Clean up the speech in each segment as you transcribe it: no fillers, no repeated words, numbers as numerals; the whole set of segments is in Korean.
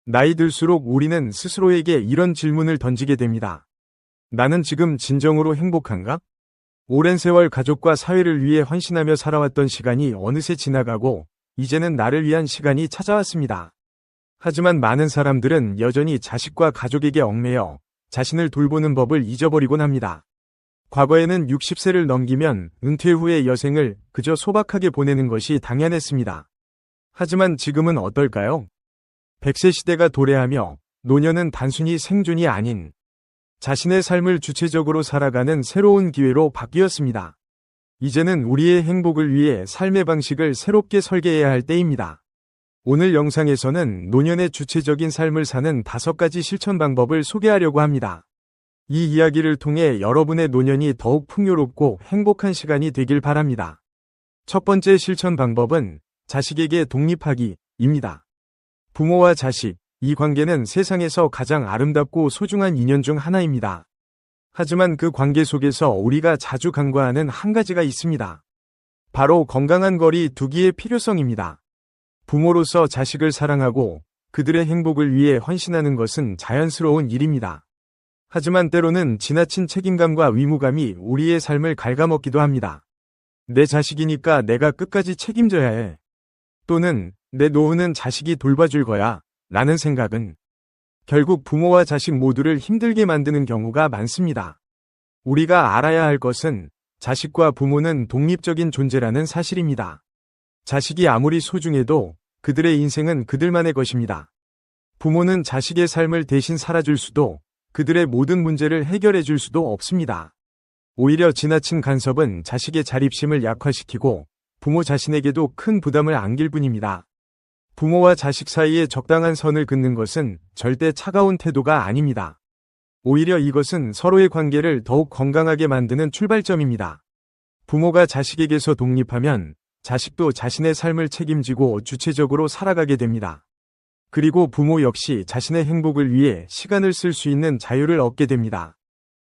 나이 들수록 우리는 스스로에게 이런 질문을 던지게 됩니다. 나는 지금 진정으로 행복한가? 오랜 세월 가족과 사회를 위해 헌신하며 살아왔던 시간이 어느새 지나가고 이제는 나를 위한 시간이 찾아왔습니다. 하지만 많은 사람들은 여전히 자식과 가족에게 얽매여 자신을 돌보는 법을 잊어버리곤 합니다. 과거에는 60세를 넘기면 은퇴 후의 여생을 그저 소박하게 보내는 것이 당연했습니다. 하지만 지금은 어떨까요? 100세 시대가 도래하며 노년은 단순히 생존이 아닌 자신의 삶을 주체적으로 살아가는 새로운 기회로 바뀌었습니다. 이제는 우리의 행복을 위해 삶의 방식을 새롭게 설계해야 할 때입니다. 오늘 영상에서는 노년의 주체적인 삶을 사는 5가지 실천 방법을 소개하려고 합니다. 이 이야기를 통해 여러분의 노년이 더욱 풍요롭고 행복한 시간이 되길 바랍니다. 첫 번째 실천 방법은 자식에게 독립하기입니다. 부모와 자식, 이 관계는 세상에서 가장 아름답고 소중한 인연 중 하나입니다. 하지만 그 관계 속에서 우리가 자주 간과하는 한 가지가 있습니다. 바로 건강한 거리 두기의 필요성입니다. 부모로서 자식을 사랑하고 그들의 행복을 위해 헌신하는 것은 자연스러운 일입니다. 하지만 때로는 지나친 책임감과 위무감이 우리의 삶을 갉아먹기도 합니다. 내 자식이니까 내가 끝까지 책임져야 해. 또는 내 노후는 자식이 돌봐줄 거야 라는 생각은 결국 부모와 자식 모두를 힘들게 만드는 경우가 많습니다. 우리가 알아야 할 것은 자식과 부모는 독립적인 존재라는 사실입니다. 자식이 아무리 소중해도 그들의 인생은 그들만의 것입니다. 부모는 자식의 삶을 대신 살아줄 수도 그들의 모든 문제를 해결해 줄 수도 없습니다. 오히려 지나친 간섭은 자식의 자립심을 약화시키고 부모 자신에게도 큰 부담을 안길 뿐입니다. 부모와 자식 사이에 적당한 선을 긋는 것은 절대 차가운 태도가 아닙니다. 오히려 이것은 서로의 관계를 더욱 건강하게 만드는 출발점입니다. 부모가 자식에게서 독립하면 자식도 자신의 삶을 책임지고 주체적으로 살아가게 됩니다. 그리고 부모 역시 자신의 행복을 위해 시간을 쓸 수 있는 자유를 얻게 됩니다.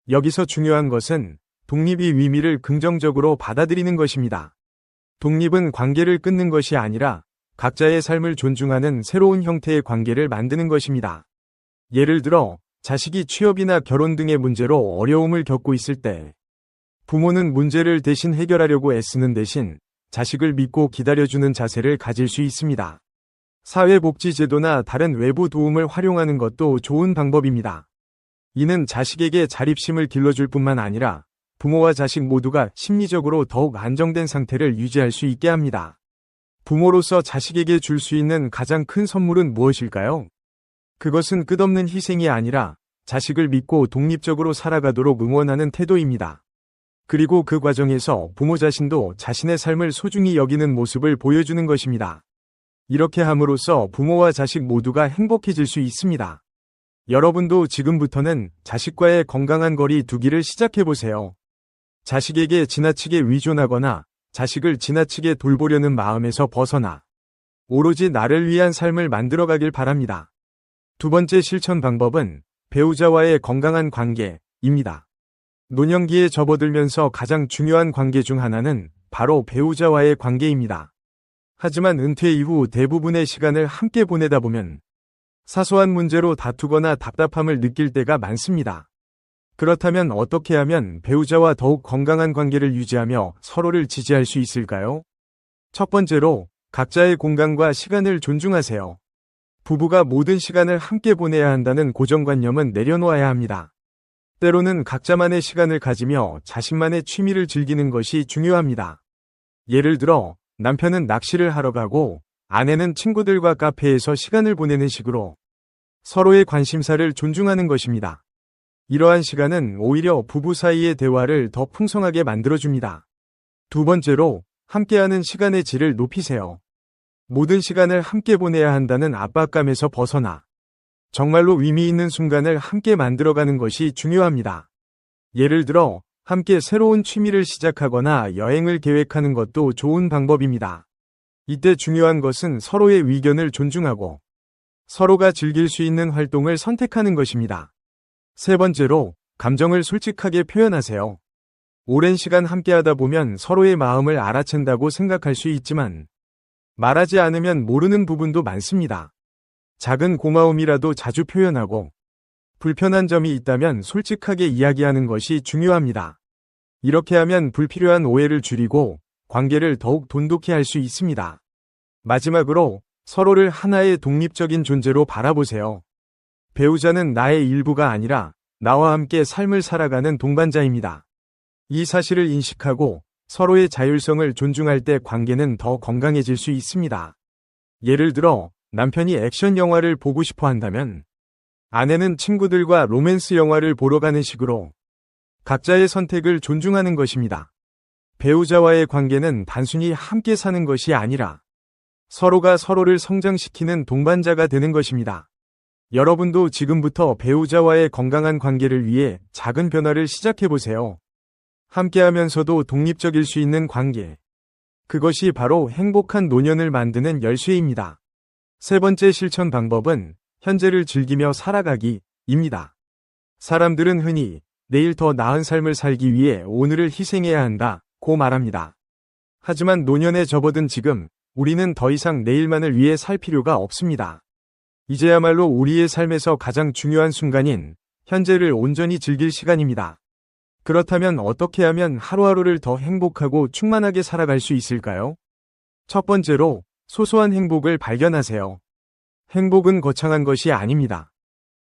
여기서 중요한 것은 독립의 의미를 긍정적으로 받아들이는 것입니다. 독립은 관계를 끊는 것이 아니라 각자의 삶을 존중하는 새로운 형태의 관계를 만드는 것입니다. 예를 들어 자식이 취업이나 결혼 등의 문제로 어려움을 겪고 있을 때 부모는 문제를 대신 해결하려고 애쓰는 대신 자식을 믿고 기다려주는 자세를 가질 수 있습니다. 사회복지제도나 다른 외부 도움을 활용하는 것도 좋은 방법입니다. 이는 자식에게 자립심을 길러줄 뿐만 아니라 부모와 자식 모두가 심리적으로 더욱 안정된 상태를 유지할 수 있게 합니다. 부모로서 자식에게 줄 수 있는 가장 큰 선물은 무엇일까요? 그것은 끝없는 희생이 아니라 자식을 믿고 독립적으로 살아가도록 응원하는 태도입니다. 그리고 그 과정에서 부모 자신도 자신의 삶을 소중히 여기는 모습을 보여주는 것입니다. 이렇게 함으로써 부모와 자식 모두가 행복해질 수 있습니다. 여러분도 지금부터는 자식과의 건강한 거리 두기를 시작해보세요. 자식에게 지나치게 의존하거나 자식을 지나치게 돌보려는 마음에서 벗어나 오로지 나를 위한 삶을 만들어가길 바랍니다. 두 번째 실천 방법은 배우자와의 건강한 관계입니다. 노년기에 접어들면서 가장 중요한 관계 중 하나는 바로 배우자와의 관계입니다. 하지만 은퇴 이후 대부분의 시간을 함께 보내다 보면 사소한 문제로 다투거나 답답함을 느낄 때가 많습니다. 그렇다면 어떻게 하면 배우자와 더욱 건강한 관계를 유지하며 서로를 지지할 수 있을까요? 첫 번째로 각자의 공간과 시간을 존중하세요. 부부가 모든 시간을 함께 보내야 한다는 고정관념은 내려놓아야 합니다. 때로는 각자만의 시간을 가지며 자신만의 취미를 즐기는 것이 중요합니다. 예를 들어 남편은 낚시를 하러 가고 아내는 친구들과 카페에서 시간을 보내는 식으로 서로의 관심사를 존중하는 것입니다. 이러한 시간은 오히려 부부 사이의 대화를 더 풍성하게 만들어줍니다. 두 번째로 함께하는 시간의 질을 높이세요. 모든 시간을 함께 보내야 한다는 압박감에서 벗어나 정말로 의미 있는 순간을 함께 만들어가는 것이 중요합니다. 예를 들어 함께 새로운 취미를 시작하거나 여행을 계획하는 것도 좋은 방법입니다. 이때 중요한 것은 서로의 의견을 존중하고 서로가 즐길 수 있는 활동을 선택하는 것입니다. 세 번째로 감정을 솔직하게 표현하세요. 오랜 시간 함께하다 보면 서로의 마음을 알아챈다고 생각할 수 있지만 말하지 않으면 모르는 부분도 많습니다. 작은 고마움이라도 자주 표현하고 불편한 점이 있다면 솔직하게 이야기하는 것이 중요합니다. 이렇게 하면 불필요한 오해를 줄이고 관계를 더욱 돈독히 할 수 있습니다. 마지막으로 서로를 하나의 독립적인 존재로 바라보세요. 배우자는 나의 일부가 아니라 나와 함께 삶을 살아가는 동반자입니다. 이 사실을 인식하고 서로의 자율성을 존중할 때 관계는 더 건강해질 수 있습니다. 예를 들어 남편이 액션 영화를 보고 싶어 한다면 아내는 친구들과 로맨스 영화를 보러 가는 식으로 각자의 선택을 존중하는 것입니다. 배우자와의 관계는 단순히 함께 사는 것이 아니라 서로가 서로를 성장시키는 동반자가 되는 것입니다. 여러분도 지금부터 배우자와의 건강한 관계를 위해 작은 변화를 시작해보세요. 함께하면서도 독립적일 수 있는 관계. 그것이 바로 행복한 노년을 만드는 열쇠입니다. 세 번째 실천 방법은 현재를 즐기며 살아가기입니다. 사람들은 흔히 내일 더 나은 삶을 살기 위해 오늘을 희생해야 한다고 말합니다. 하지만 노년에 접어든 지금 우리는 더 이상 내일만을 위해 살 필요가 없습니다. 이제야말로 우리의 삶에서 가장 중요한 순간인 현재를 온전히 즐길 시간입니다. 그렇다면 어떻게 하면 하루하루를 더 행복하고 충만하게 살아갈 수 있을까요? 첫 번째로 소소한 행복을 발견하세요. 행복은 거창한 것이 아닙니다.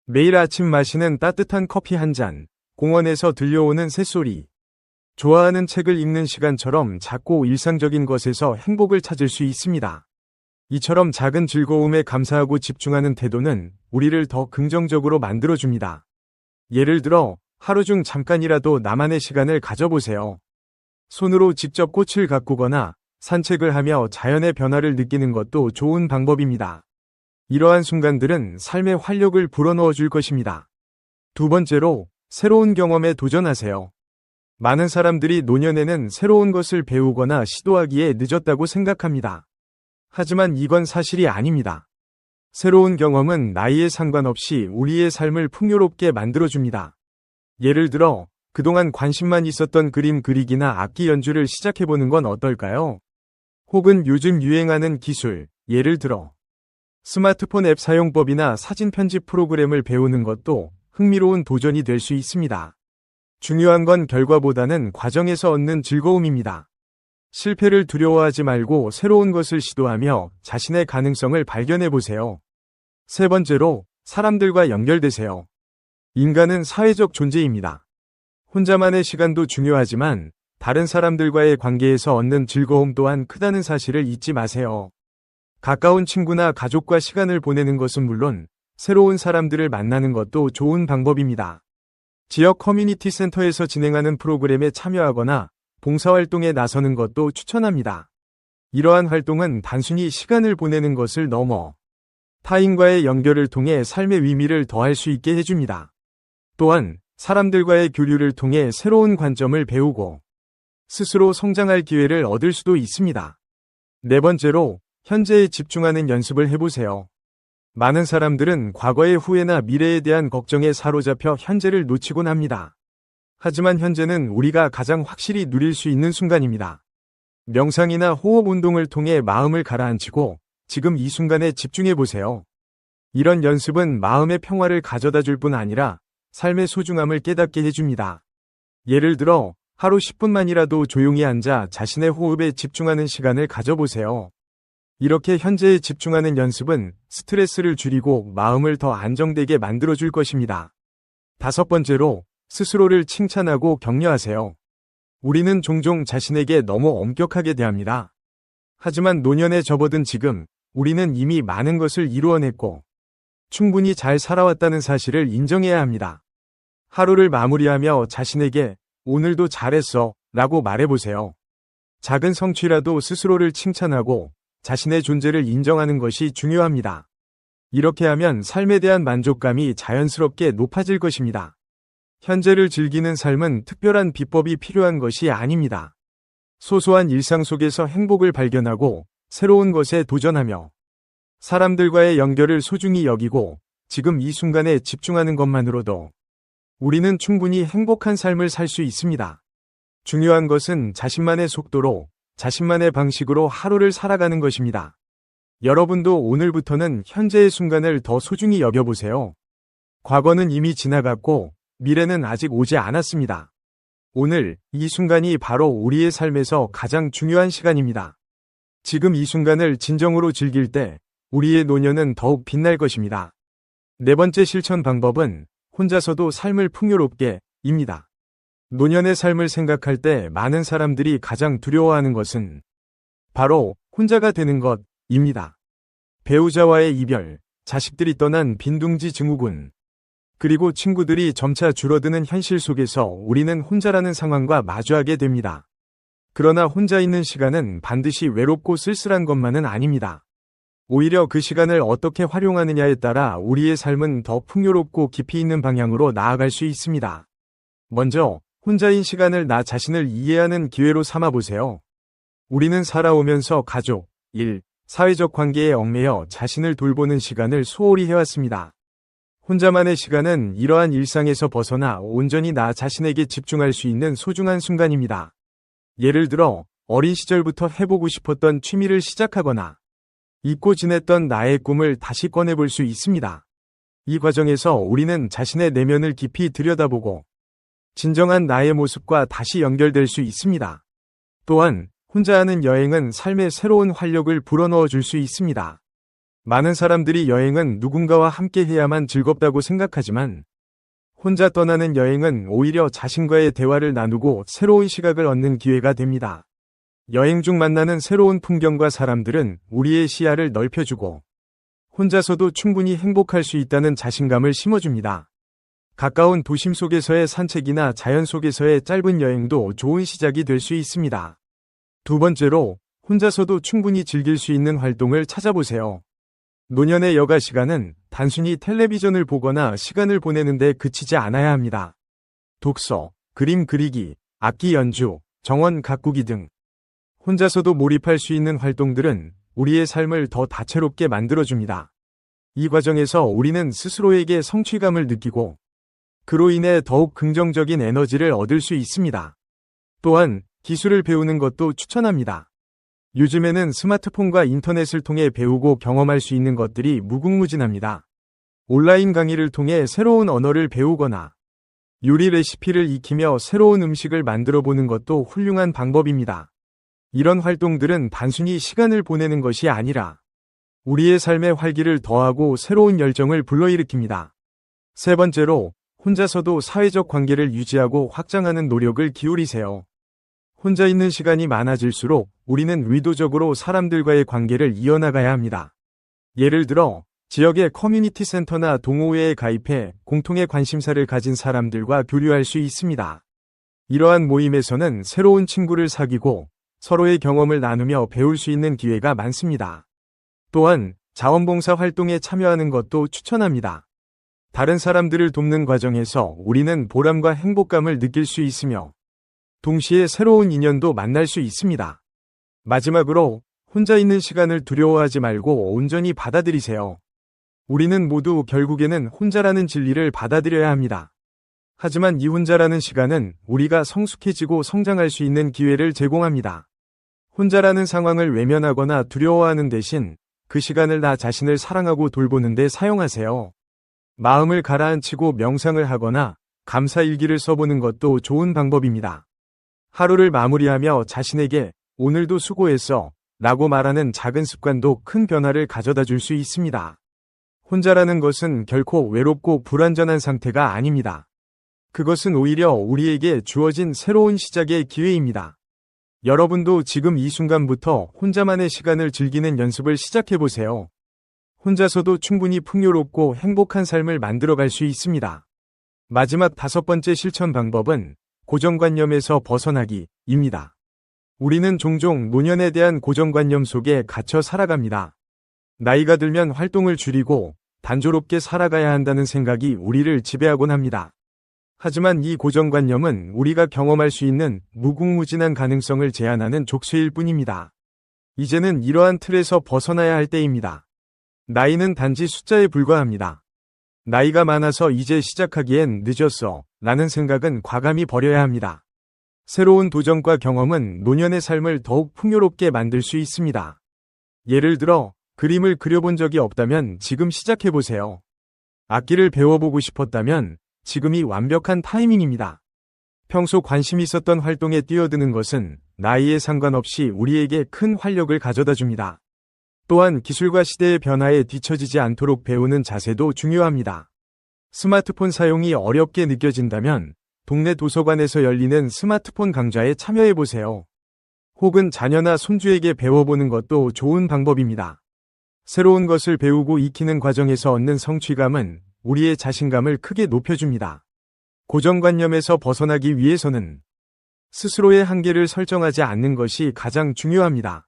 매일 아침 마시는 따뜻한 커피 한 잔, 공원에서 들려오는 새소리, 좋아하는 책을 읽는 시간처럼 작고 일상적인 것에서 행복을 찾을 수 있습니다. 이처럼 작은 즐거움에 감사하고 집중하는 태도는 우리를 더 긍정적으로 만들어줍니다. 예를 들어 하루 중 잠깐이라도 나만의 시간을 가져보세요. 손으로 직접 꽃을 가꾸거나 산책을 하며 자연의 변화를 느끼는 것도 좋은 방법입니다. 이러한 순간들은 삶의 활력을 불어넣어 줄 것입니다. 두 번째로 새로운 경험에 도전하세요. 많은 사람들이 노년에는 새로운 것을 배우거나 시도하기에 늦었다고 생각합니다. 하지만 이건 사실이 아닙니다. 새로운 경험은 나이에 상관없이 우리의 삶을 풍요롭게 만들어줍니다. 예를 들어 그동안 관심만 있었던 그림 그리기나 악기 연주를 시작해보는 건 어떨까요? 혹은 요즘 유행하는 기술, 예를 들어 스마트폰 앱 사용법이나 사진 편집 프로그램을 배우는 것도 흥미로운 도전이 될 수 있습니다. 중요한 건 결과보다는 과정에서 얻는 즐거움입니다. 실패를 두려워하지 말고 새로운 것을 시도하며 자신의 가능성을 발견해보세요. 세 번째로 사람들과 연결되세요. 인간은 사회적 존재입니다. 혼자만의 시간도 중요하지만 다른 사람들과의 관계에서 얻는 즐거움 또한 크다는 사실을 잊지 마세요. 가까운 친구나 가족과 시간을 보내는 것은 물론 새로운 사람들을 만나는 것도 좋은 방법입니다. 지역 커뮤니티 센터에서 진행하는 프로그램에 참여하거나 봉사활동에 나서는 것도 추천합니다. 이러한 활동은 단순히 시간을 보내는 것을 넘어 타인과의 연결을 통해 삶의 의미를 더할 수 있게 해줍니다. 또한 사람들과의 교류를 통해 새로운 관점을 배우고 스스로 성장할 기회를 얻을 수도 있습니다. 네 번째로 현재에 집중하는 연습을 해보세요. 많은 사람들은 과거의 후회나 미래에 대한 걱정에 사로잡혀 현재를 놓치곤 합니다. 하지만 현재는 우리가 가장 확실히 누릴 수 있는 순간입니다. 명상이나 호흡 운동을 통해 마음을 가라앉히고 지금 이 순간에 집중해보세요. 이런 연습은 마음의 평화를 가져다 줄 뿐 아니라 삶의 소중함을 깨닫게 해줍니다. 예를 들어 하루 10분만이라도 조용히 앉아 자신의 호흡에 집중하는 시간을 가져보세요. 이렇게 현재에 집중하는 연습은 스트레스를 줄이고 마음을 더 안정되게 만들어줄 것입니다. 다섯 번째로 스스로를 칭찬하고 격려하세요. 우리는 종종 자신에게 너무 엄격하게 대합니다. 하지만 노년에 접어든 지금 우리는 이미 많은 것을 이루어냈고 충분히 잘 살아왔다는 사실을 인정해야 합니다. 하루를 마무리하며 자신에게 오늘도 잘했어 라고 말해보세요. 작은 성취라도 스스로를 칭찬하고 자신의 존재를 인정하는 것이 중요합니다. 이렇게 하면 삶에 대한 만족감이 자연스럽게 높아질 것입니다. 현재를 즐기는 삶은 특별한 비법이 필요한 것이 아닙니다. 소소한 일상 속에서 행복을 발견하고 새로운 것에 도전하며 사람들과의 연결을 소중히 여기고 지금 이 순간에 집중하는 것만으로도 우리는 충분히 행복한 삶을 살 수 있습니다. 중요한 것은 자신만의 속도로 자신만의 방식으로 하루를 살아가는 것입니다. 여러분도 오늘부터는 현재의 순간을 더 소중히 여겨보세요. 과거는 이미 지나갔고 미래는 아직 오지 않았습니다. 오늘 이 순간이 바로 우리의 삶에서 가장 중요한 시간입니다. 지금 이 순간을 진정으로 즐길 때 우리의 노년은 더욱 빛날 것입니다. 네 번째 실천 방법은 혼자서도 삶을 풍요롭게 입니다. 노년의 삶을 생각할 때 많은 사람들이 가장 두려워하는 것은 바로 혼자가 되는 것입니다. 배우자와의 이별, 자식들이 떠난 빈둥지 증후군, 그리고 친구들이 점차 줄어드는 현실 속에서 우리는 혼자라는 상황과 마주하게 됩니다. 그러나 혼자 있는 시간은 반드시 외롭고 쓸쓸한 것만은 아닙니다. 오히려 그 시간을 어떻게 활용하느냐에 따라 우리의 삶은 더 풍요롭고 깊이 있는 방향으로 나아갈 수 있습니다. 먼저 혼자인 시간을 나 자신을 이해하는 기회로 삼아보세요. 우리는 살아오면서 가족, 일, 사회적 관계에 얽매여 자신을 돌보는 시간을 소홀히 해왔습니다. 혼자만의 시간은 이러한 일상에서 벗어나 온전히 나 자신에게 집중할 수 있는 소중한 순간입니다. 예를 들어 어린 시절부터 해보고 싶었던 취미를 시작하거나 잊고 지냈던 나의 꿈을 다시 꺼내볼 수 있습니다. 이 과정에서 우리는 자신의 내면을 깊이 들여다보고 진정한 나의 모습과 다시 연결될 수 있습니다. 또한 혼자 하는 여행은 삶에 새로운 활력을 불어넣어 줄 수 있습니다. 많은 사람들이 여행은 누군가와 함께 해야만 즐겁다고 생각하지만 혼자 떠나는 여행은 오히려 자신과의 대화를 나누고 새로운 시각을 얻는 기회가 됩니다. 여행 중 만나는 새로운 풍경과 사람들은 우리의 시야를 넓혀주고 혼자서도 충분히 행복할 수 있다는 자신감을 심어줍니다. 가까운 도심 속에서의 산책이나 자연 속에서의 짧은 여행도 좋은 시작이 될 수 있습니다. 두 번째로, 혼자서도 충분히 즐길 수 있는 활동을 찾아보세요. 노년의 여가 시간은 단순히 텔레비전을 보거나 시간을 보내는 데 그치지 않아야 합니다. 독서, 그림 그리기, 악기 연주, 정원 가꾸기 등 혼자서도 몰입할 수 있는 활동들은 우리의 삶을 더 다채롭게 만들어줍니다. 이 과정에서 우리는 스스로에게 성취감을 느끼고 그로 인해 더욱 긍정적인 에너지를 얻을 수 있습니다. 또한 기술을 배우는 것도 추천합니다. 요즘에는 스마트폰과 인터넷을 통해 배우고 경험할 수 있는 것들이 무궁무진합니다. 온라인 강의를 통해 새로운 언어를 배우거나 요리 레시피를 익히며 새로운 음식을 만들어 보는 것도 훌륭한 방법입니다. 이런 활동들은 단순히 시간을 보내는 것이 아니라 우리의 삶의 활기를 더하고 새로운 열정을 불러일으킵니다. 세 번째로, 혼자서도 사회적 관계를 유지하고 확장하는 노력을 기울이세요. 혼자 있는 시간이 많아질수록 우리는 의도적으로 사람들과의 관계를 이어나가야 합니다. 예를 들어 지역의 커뮤니티 센터나 동호회에 가입해 공통의 관심사를 가진 사람들과 교류할 수 있습니다. 이러한 모임에서는 새로운 친구를 사귀고 서로의 경험을 나누며 배울 수 있는 기회가 많습니다. 또한 자원봉사 활동에 참여하는 것도 추천합니다. 다른 사람들을 돕는 과정에서 우리는 보람과 행복감을 느낄 수 있으며 동시에 새로운 인연도 만날 수 있습니다. 마지막으로, 혼자 있는 시간을 두려워하지 말고 온전히 받아들이세요. 우리는 모두 결국에는 혼자라는 진리를 받아들여야 합니다. 하지만 이 혼자라는 시간은 우리가 성숙해지고 성장할 수 있는 기회를 제공합니다. 혼자라는 상황을 외면하거나 두려워하는 대신 그 시간을 나 자신을 사랑하고 돌보는 데 사용하세요. 마음을 가라앉히고 명상을 하거나 감사일기를 써보는 것도 좋은 방법입니다. 하루를 마무리하며 자신에게 오늘도 수고했어 라고 말하는 작은 습관도 큰 변화를 가져다 줄 수 있습니다. 혼자라는 것은 결코 외롭고 불완전한 상태가 아닙니다. 그것은 오히려 우리에게 주어진 새로운 시작의 기회입니다. 여러분도 지금 이 순간부터 혼자만의 시간을 즐기는 연습을 시작해보세요. 혼자서도 충분히 풍요롭고 행복한 삶을 만들어갈 수 있습니다. 마지막 다섯 번째 실천 방법은 고정관념에서 벗어나기입니다. 우리는 종종 노년에 대한 고정관념 속에 갇혀 살아갑니다. 나이가 들면 활동을 줄이고 단조롭게 살아가야 한다는 생각이 우리를 지배하곤 합니다. 하지만 이 고정관념은 우리가 경험할 수 있는 무궁무진한 가능성을 제한하는 족쇄일 뿐입니다. 이제는 이러한 틀에서 벗어나야 할 때입니다. 나이는 단지 숫자에 불과합니다. 나이가 많아서 이제 시작하기엔 늦었어 라는 생각은 과감히 버려야 합니다. 새로운 도전과 경험은 노년의 삶을 더욱 풍요롭게 만들 수 있습니다. 예를 들어 그림을 그려본 적이 없다면 지금 시작해보세요. 악기를 배워보고 싶었다면 지금이 완벽한 타이밍입니다. 평소 관심 있었던 활동에 뛰어드는 것은 나이에 상관없이 우리에게 큰 활력을 가져다 줍니다. 또한 기술과 시대의 변화에 뒤처지지 않도록 배우는 자세도 중요합니다. 스마트폰 사용이 어렵게 느껴진다면 동네 도서관에서 열리는 스마트폰 강좌에 참여해보세요. 혹은 자녀나 손주에게 배워보는 것도 좋은 방법입니다. 새로운 것을 배우고 익히는 과정에서 얻는 성취감은 우리의 자신감을 크게 높여줍니다. 고정관념에서 벗어나기 위해서는 스스로의 한계를 설정하지 않는 것이 가장 중요합니다.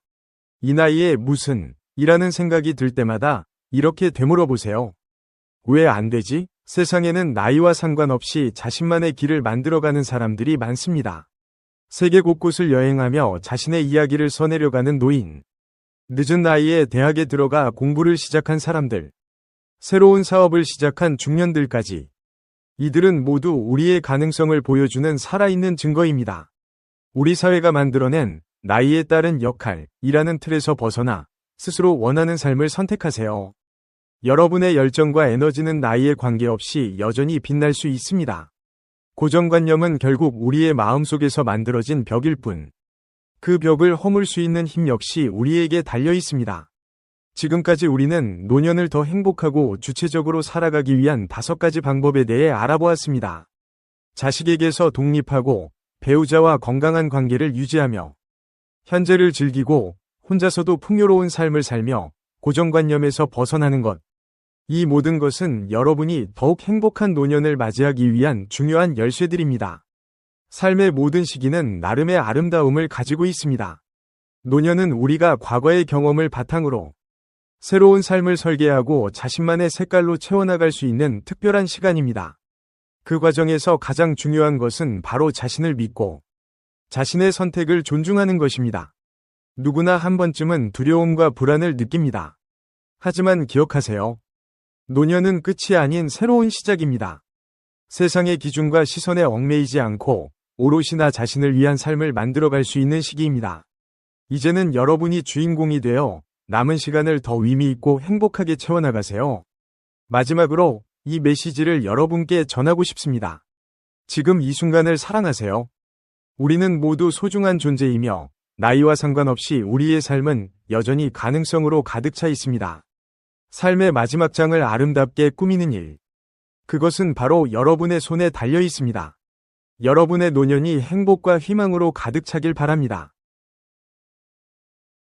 이 나이에 무슨 이라는 생각이 들 때마다 이렇게 되물어보세요. 왜 안 되지? 세상에는 나이와 상관없이 자신만의 길을 만들어가는 사람들이 많습니다. 세계 곳곳을 여행하며 자신의 이야기를 써내려가는 노인, 늦은 나이에 대학에 들어가 공부를 시작한 사람들, 새로운 사업을 시작한 중년들까지 이들은 모두 우리의 가능성을 보여주는 살아있는 증거입니다. 우리 사회가 만들어낸 나이에 따른 역할이라는 틀에서 벗어나 스스로 원하는 삶을 선택하세요. 여러분의 열정과 에너지는 나이에 관계없이 여전히 빛날 수 있습니다. 고정관념은 결국 우리의 마음속에서 만들어진 벽일 뿐, 그 벽을 허물 수 있는 힘 역시 우리에게 달려 있습니다. 지금까지 우리는 노년을 더 행복하고 주체적으로 살아가기 위한 5가지 방법에 대해 알아보았습니다. 자식에게서 독립하고 배우자와 건강한 관계를 유지하며 현재를 즐기고 혼자서도 풍요로운 삶을 살며 고정관념에서 벗어나는 것. 이 모든 것은 여러분이 더욱 행복한 노년을 맞이하기 위한 중요한 열쇠들입니다. 삶의 모든 시기는 나름의 아름다움을 가지고 있습니다. 노년은 우리가 과거의 경험을 바탕으로 새로운 삶을 설계하고 자신만의 색깔로 채워나갈 수 있는 특별한 시간입니다. 그 과정에서 가장 중요한 것은 바로 자신을 믿고 자신의 선택을 존중하는 것입니다. 누구나 한 번쯤은 두려움과 불안을 느낍니다. 하지만 기억하세요. 노년은 끝이 아닌 새로운 시작입니다. 세상의 기준과 시선에 얽매이지 않고 오롯이 나 자신을 위한 삶을 만들어갈 수 있는 시기입니다. 이제는 여러분이 주인공이 되어 남은 시간을 더 의미 있고 행복하게 채워나가세요. 마지막으로 이 메시지를 여러분께 전하고 싶습니다. 지금 이 순간을 사랑하세요. 우리는 모두 소중한 존재이며 나이와 상관없이 우리의 삶은 여전히 가능성으로 가득 차 있습니다. 삶의 마지막 장을 아름답게 꾸미는 일. 그것은 바로 여러분의 손에 달려 있습니다. 여러분의 노년이 행복과 희망으로 가득 차길 바랍니다.